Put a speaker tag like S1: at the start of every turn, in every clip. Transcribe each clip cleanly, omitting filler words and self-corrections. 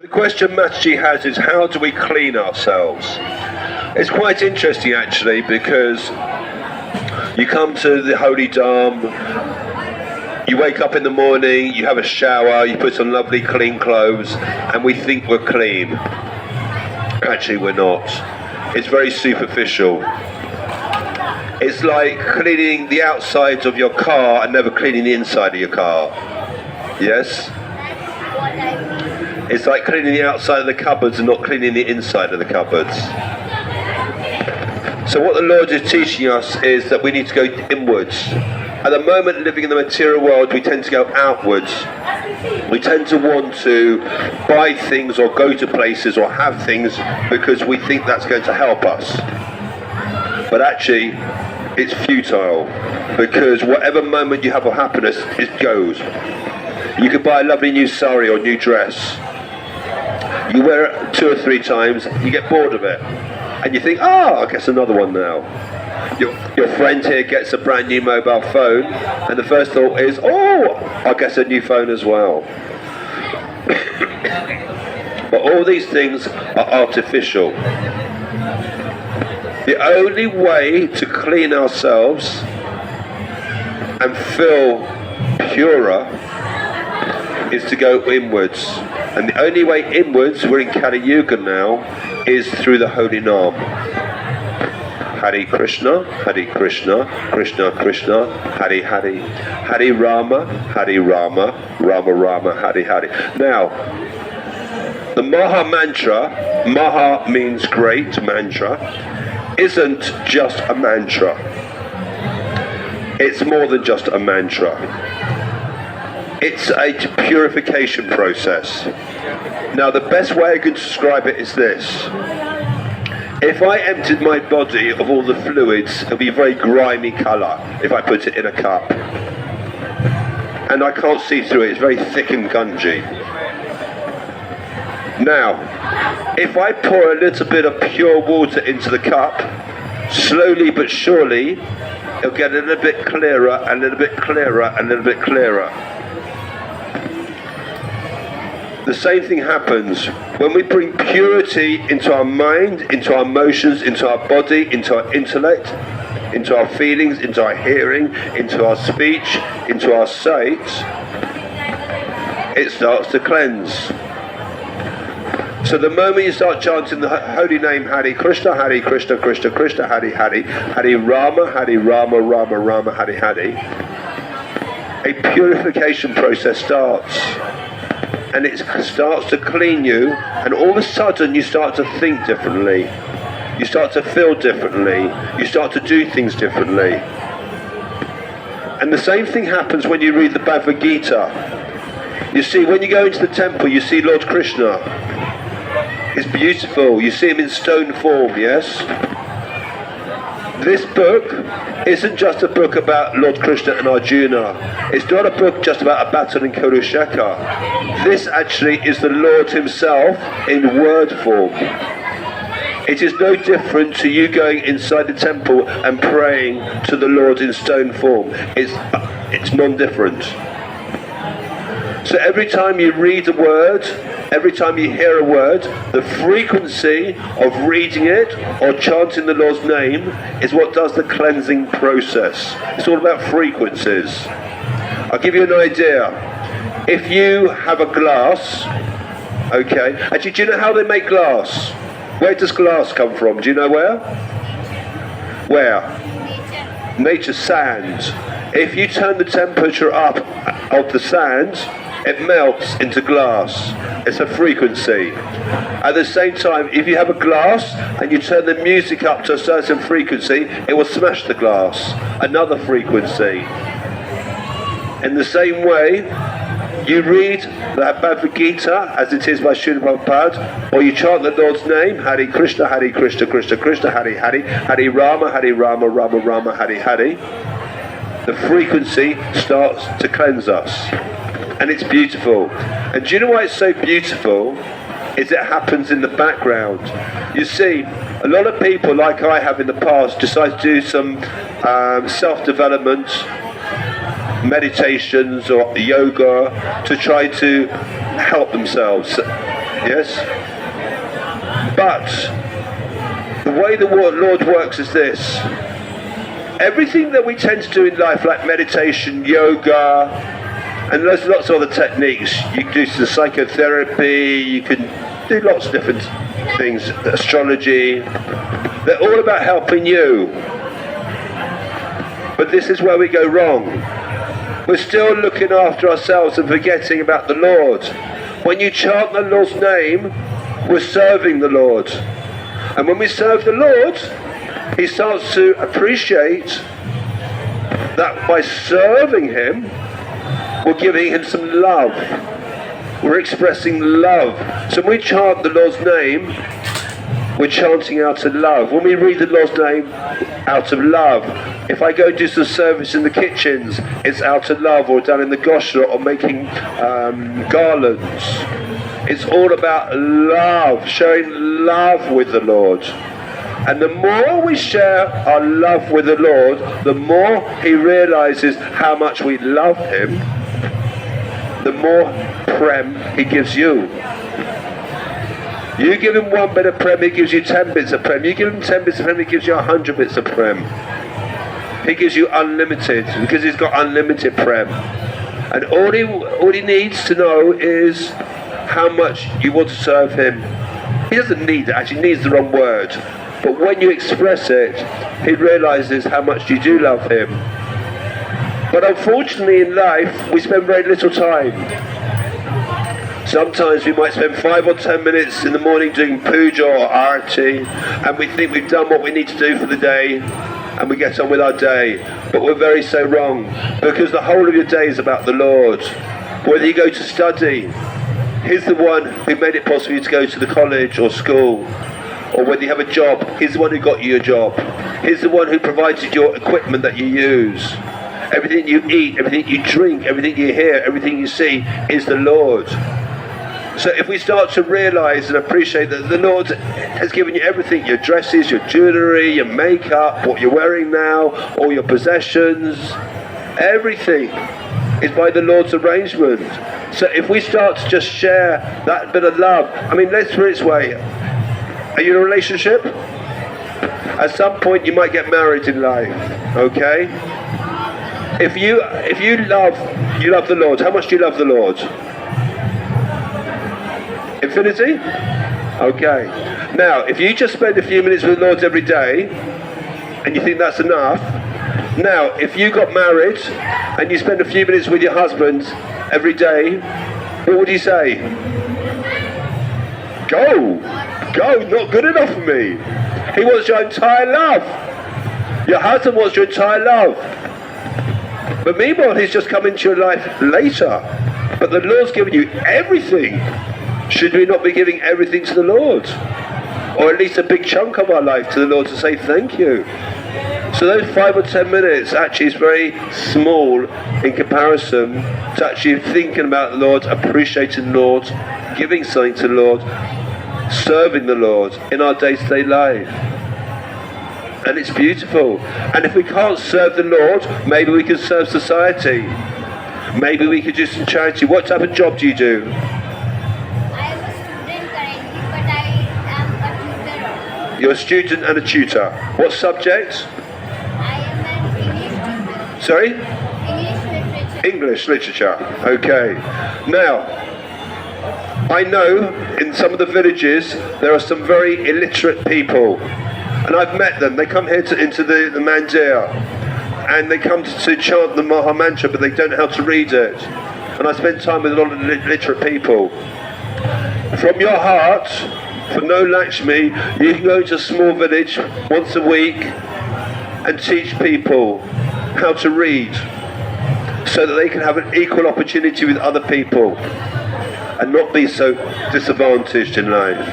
S1: The question Mataji has is, how do we clean ourselves? It's quite interesting actually, because you come to the Holy Dham, you wake up in the morning, you have a shower, you put on lovely clean clothes, and we think we're clean. Actually we're not. It's very superficial. It's like cleaning the outsides of your car and never cleaning the inside of your car. Yes? It's like cleaning the outside of the cupboards and not cleaning the inside of the cupboards. So what the Lord is teaching us is that we need to go inwards. At the moment, living in the material world, we tend to go outwards. We tend to want to buy things or go to places or have things because we think that's going to help us. But actually, it's futile, because whatever moment you have of happiness, it goes. You could buy a lovely new sari or new dress. You wear it 2 or 3 times, you get bored of it. And you think, I guess another one now. Your friend here gets a brand new mobile phone, and the first thought is, I guess a new phone as well. But all these things are artificial. The only way to clean ourselves and feel purer is to go inwards. And the only way inwards, we're in Kali Yuga now, is through the holy name. Hare Krishna, Krishna Krishna, Hare Hare, Hare Rama, Rama Rama, Hare Hare. Now, the Maha Mantra, Maha means great, mantra, isn't just a mantra. It's more than just a mantra. It's a purification process. Now, the best way I can describe it is this. If I emptied my body of all the fluids, it would be a very grimy colour if I put it in a cup. And I can't see through it, it's very thick and gungy. Now, if I pour a little bit of pure water into the cup, slowly but surely, it'll get a little bit clearer, a little bit clearer, a little bit clearer. The same thing happens when we bring purity into our mind, into our emotions, into our body, into our intellect, into our feelings, into our hearing, into our speech, into our sight. It starts to cleanse. So the moment you start chanting the holy name Hare Krishna, Krishna Krishna, Hare Hare, Hare Rama, Rama Rama, Hare Hare, a purification process starts. And it starts to clean you, and all of a sudden you start to think differently. You start to feel differently. You start to do things differently. And the same thing happens when you read the Bhagavad Gita. You see, when you go into the temple, you see Lord Krishna. It's beautiful. You see him in stone form, yes? This book isn't just a book about Lord Krishna and Arjuna. It's not a book just about a battle in Kurukshetra. This actually is the Lord himself in word form. It is no different to you going inside the temple and praying to the Lord in stone form. It's non-different. So every time you read a word, every time you hear a word, the frequency of reading it or chanting the Lord's name is what does the cleansing process. It's all about frequencies. I'll give you an idea. If you have a glass, okay, actually, do you know how they make glass? Where does glass come from? Do you know where? Where? Nature, sand. If you turn the temperature up of the sand, it melts into glass. It's a frequency. At the same time, if you have a glass and you turn the music up to a certain frequency, it will smash the glass. Another frequency. In the same way, you read the Bhagavad Gita as it is by Srimad Bhagavatam, or you chant the Lord's name, Hare Krishna, Krishna Krishna, Hare Hare, Hare Rama, Rama Rama, Hare Hare. The frequency starts to cleanse us. And it's beautiful. And do you know why it's so beautiful? Is it happens in the background. You see, a lot of people, like I have in the past, decide to do some self-development, meditations or yoga to try to help themselves. Yes? But the way the Lord works is this. Everything that we tend to do in life, like meditation, yoga, and there's lots of other techniques. You can do the psychotherapy, you can do lots of different things, astrology. They're all about helping you. But this is where we go wrong. We're still looking after ourselves and forgetting about the Lord. When you chant the Lord's name, we're serving the Lord. And when we serve the Lord, he starts to appreciate that by serving him, we're giving him some love. We're expressing love. So when we chant the Lord's name, we're chanting out of love. When we read the Lord's name, out of love. If I go do some service in the kitchens, it's out of love, or down in the gosha, or making garlands. It's all about love, showing love with the Lord. And the more we share our love with the Lord, the more he realizes how much we love him, the more prem he gives you. You give him 1 bit of prem, he gives you 10 bits of prem. You give him 10 bits of prem, he gives you 100 bits of prem. He gives you unlimited, because he's got unlimited prem. And all he needs to know is how much you want to serve him. He doesn't need it, actually needs the wrong word. But when you express it, he realizes how much you do love him. But unfortunately in life, we spend very little time. Sometimes we might spend 5 or 10 minutes in the morning doing puja or arati, and we think we've done what we need to do for the day, and we get on with our day. But we're very so wrong, because the whole of your day is about the Lord. Whether you go to study, he's the one who made it possible for you to go to the college or school. Or whether you have a job, he's the one who got you a job. He's the one who provided your equipment that you use. Everything you eat, everything you drink, everything you hear, everything you see is the Lord. So if we start to realize and appreciate that the Lord has given you everything, your dresses, your jewelry, your makeup, what you're wearing now, all your possessions, everything is by the Lord's arrangement. So if we start to just share that bit of love, I mean, let's put it this way. Are you in a relationship? At some point you might get married in life, okay? If you love the Lord, how much do you love the Lord? Infinity? Okay. Now, if you just spend a few minutes with the Lord every day, and you think that's enough, now, if you got married, and you spend a few minutes with your husband every day, what would you say? Go, not good enough for me. He wants your entire love. Your husband wants your entire love. But meanwhile, he's just come into your life later. But the Lord's given you everything. Should we not be giving everything to the Lord? Or at least a big chunk of our life to the Lord to say thank you. So those 5 or 10 minutes actually is very small in comparison to actually thinking about the Lord, appreciating the Lord, giving something to the Lord, serving the Lord in our day-to-day life. And it's beautiful. And if we can't serve the Lord, maybe we can serve society. Maybe we could do some charity. What type of job do you do?
S2: I am a student currently, but I am a tutor.
S1: You're a student and a tutor. What subject?
S2: I am an English tutor.
S1: Sorry?
S2: English literature.
S1: English literature. Okay. Now, I know in some of the villages there are some very illiterate people, and I've met them. They come here into the mandir, and they come to chant the Maha Mantra, but they don't know how to read it. And I spend time with a lot of literate people. From your heart, for no Lakshmi, you can go to a small village once a week and teach people how to read, so that they can have an equal opportunity with other people and not be so disadvantaged in life.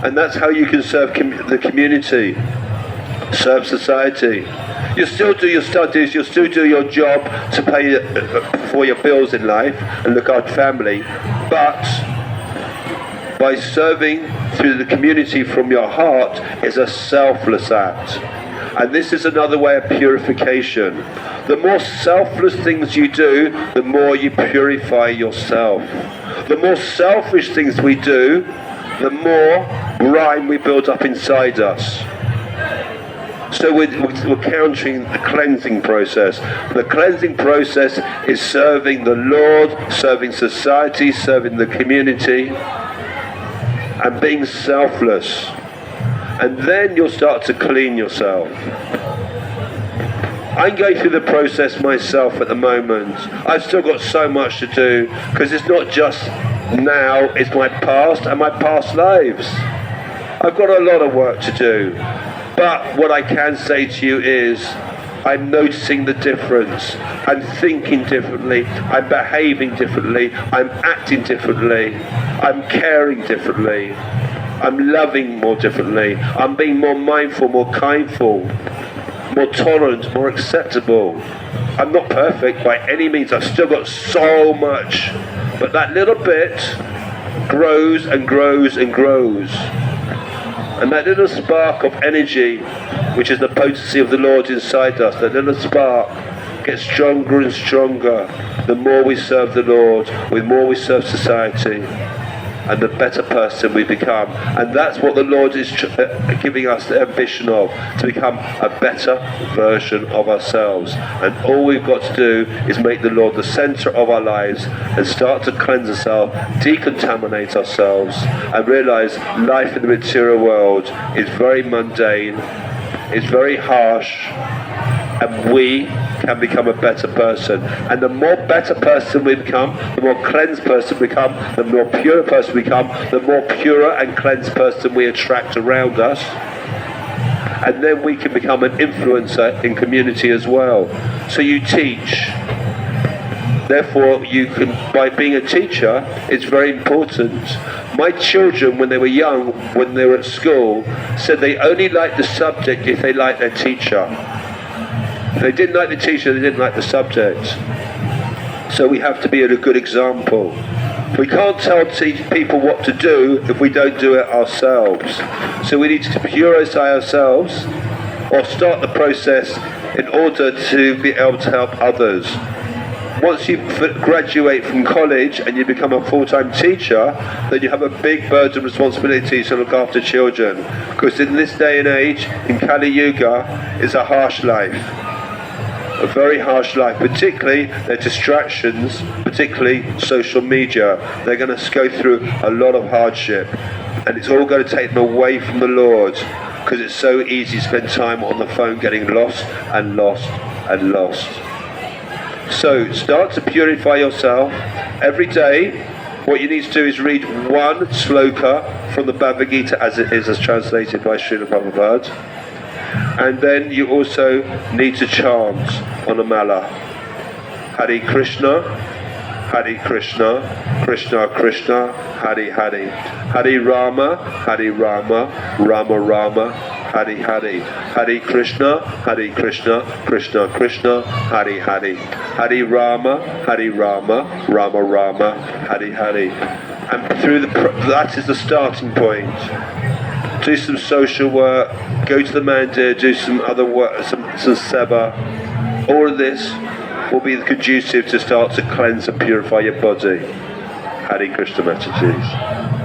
S1: And that's how you can serve the community, serve society. You still do your studies, you still do your job to pay for your bills in life and look after family, but by serving through the community from your heart is a selfless act. And this is another way of purification. The more selfless things you do, the more you purify yourself. The more selfish things we do, the more grime we build up inside us. So we're countering the cleansing process. The cleansing process is serving the Lord, serving society, serving the community, and being selfless. And then you'll start to clean yourself. I'm going through the process myself at the moment. I've still got so much to do, because it's not just now, it's my past and my past lives. I've got a lot of work to do. But what I can say to you is, I'm noticing the difference. I'm thinking differently. I'm behaving differently. I'm acting differently. I'm caring differently. I'm loving more differently. I'm being more mindful, more kindful, more tolerant, more acceptable. I'm not perfect by any means. I've still got so much. But that little bit grows and grows and grows. And that little spark of energy, which is the potency of the Lord inside us, that little spark gets stronger and stronger the more we serve the Lord, the more we serve society, and the better person we become. And that's what the Lord is giving us the ambition of, to become a better version of ourselves. And all we've got to do is make the Lord the center of our lives and start to cleanse ourselves, decontaminate ourselves, and realize life in the material world is very mundane, it's very harsh, and we can become a better person. And the more better person we become, the more cleansed person we become, the more pure person we become, the more pure and cleansed person we attract around us. And then we can become an influencer in community as well. So you teach. Therefore, you can, by being a teacher, it's very important. My children, when they were young, when they were at school, said they only liked the subject if they liked their teacher. If they didn't like the teacher, they didn't like the subject. So we have to be a good example. We can't tell people what to do if we don't do it ourselves. So we need to purify ourselves, or start the process in order to be able to help others. Once you graduate from college and you become a full-time teacher, then you have a big burden of responsibility to look after children. Because in this day and age, in Kali Yuga, it's a harsh life. A very harsh life, particularly their distractions, particularly social media. They're going to go through a lot of hardship, and it's all going to take them away from the Lord, because it's so easy to spend time on the phone getting lost and lost and lost. So start to purify yourself every day. What you need to do is read one sloka from the Bhagavad Gita as it is, as translated by Srimad Bhagavad. And then you also need to chant on a mala. Hare Krishna, Hare Krishna, Krishna Krishna, Hare Hare. Hare Rama, Hare Rama, Rama Rama, Hare Hare. Hare Krishna, Hare Krishna, Krishna Krishna, Hare Hare. Hare Rama, Hare Rama, Rama Rama, Hare Hare. And through that is the starting point. Do some social work, go to the mandir, do some other work, some seva. All of this will be conducive to start to cleanse and purify your body. Hare Krishna Mataji.